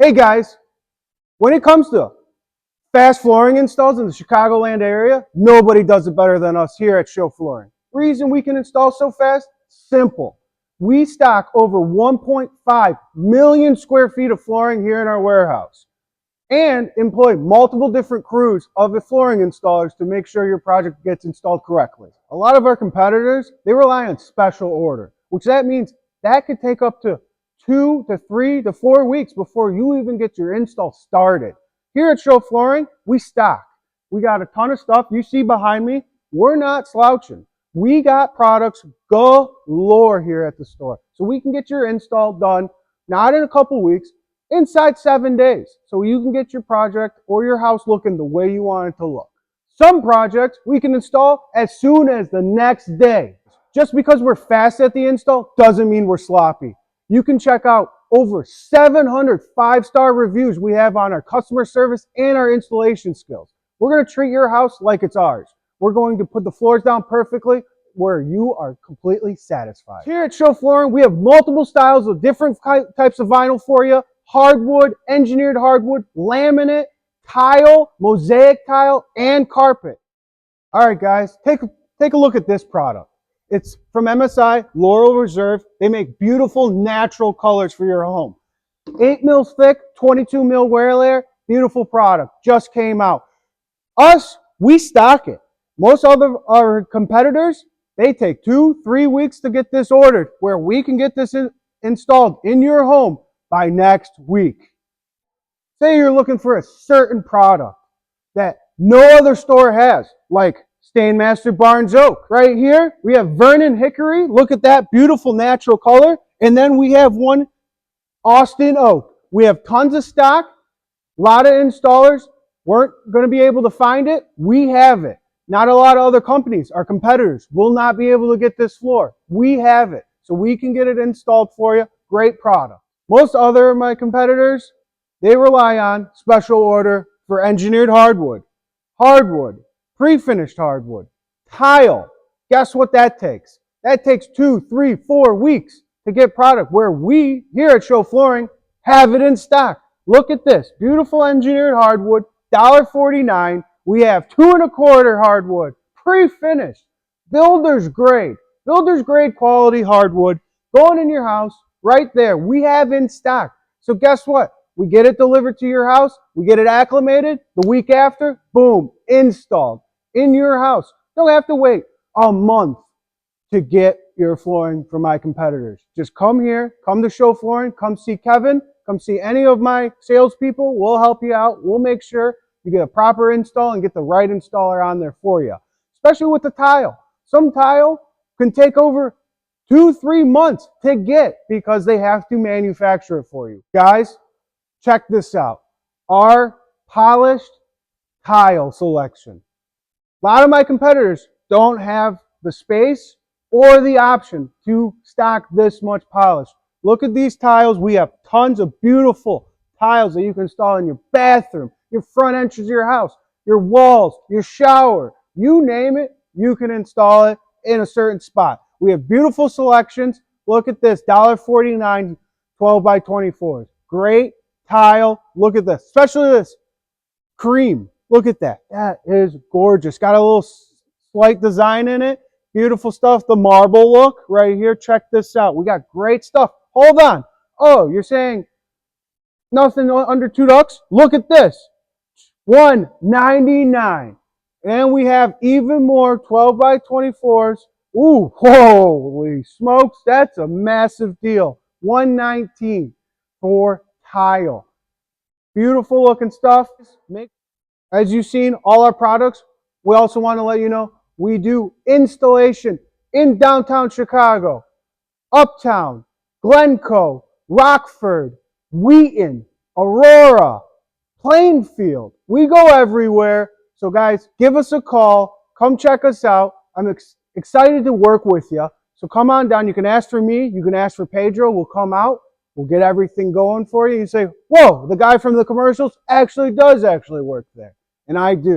Hey guys, when it comes to fast flooring installs in the Chicagoland area, nobody does it better than us here at Show Flooring. Reason we can install so fast? Simple. We stock over 1.5 million square feet of flooring here in our warehouse and employ multiple different crews of the flooring installers to make sure your project gets installed correctly. A lot of our competitors, they rely on special order, which that means that could take up to 2 to 3 to 4 weeks before you even get your install started. Here at Show Flooring, we stock. We got a ton of stuff. You see behind me, we're not slouching. We got products galore here at the store. So we can get your install done, not in a couple weeks, inside 7 days. So you can get your project or your house looking the way you want it to look. Some projects we can install as soon as the next day. Just because we're fast at the install doesn't mean we're sloppy. You can check out over 700 5-star reviews we have on our customer service and our installation skills. We're going to treat your house like it's ours. We're going to put the floors down perfectly where you are completely satisfied. Here at Show Flooring, we have multiple styles of different types of vinyl for you. Hardwood, engineered hardwood, laminate, tile, mosaic tile, and carpet. All right, guys, take a look at this product. It's from MSI, Laurel Reserve. They make beautiful natural colors for your home. 8 mils thick, 22 mil wear layer, beautiful product, just came out. Us, we stock it. Most other our competitors, they take 2-3 weeks to get this ordered, where we can get this installed in your home by next week. Say you're looking for a certain product that no other store has, like Stainmaster Barnes Oak. Right here, we have Vernon Hickory. Look at that beautiful natural color. And then we have one Austin Oak. We have tons of stock. A lot of installers weren't going to be able to find it. We have it. Not a lot of other companies, our competitors, will not be able to get this floor. We have it. So we can get it installed for you. Great product. Most other of my competitors, they rely on special order for engineered hardwood, pre-finished hardwood, tile. Guess what that takes? That takes 2, 3, 4 weeks to get product, where we here at Show Flooring have it in stock. Look at this, beautiful engineered hardwood, $1.49. We have 2 1/4 hardwood, pre-finished, builder's grade quality hardwood going in your house right there. We have in stock. So guess what? We get it delivered to your house. We get it acclimated. The week after, boom, installed in your house. Don't have to wait a month to get your flooring from my competitors. Just come here, come to Show Flooring, come see Kevin, come see any of my salespeople. We'll help you out. We'll make sure you get a proper install and get the right installer on there for you, especially with the tile. Some tile can take over 2-3 months to get because they have to manufacture it for you. Guys, check this out. Our polished tile selection. A lot of my competitors don't have the space or the option to stock this much polish. Look at these tiles. We have tons of beautiful tiles that you can install in your bathroom, your front entrance of your house, your walls, your shower. You name it, you can install it in a certain spot. We have beautiful selections. Look at this, $1.49, 12 by 24s. Great tile. Look at this, especially this cream. Look at that. That is gorgeous. Got a little slight design in it. Beautiful stuff. The marble look right here. Check this out. We got great stuff. Hold on. Oh, you're saying nothing under $2? Look at this. $1.99. And we have even more 12 by 24s. Ooh, holy smokes. That's a massive deal. $1.19 for tile. Beautiful looking stuff. As you've seen, all our products, we also want to let you know we do installation in downtown Chicago, Uptown, Glencoe, Rockford, Wheaton, Aurora, Plainfield. We go everywhere. So guys, give us a call. Come check us out. I'm excited to work with you. So come on down. You can ask for me. You can ask for Pedro. We'll come out. We'll get everything going for you. You say, whoa, the guy from the commercials actually does work there. And I do.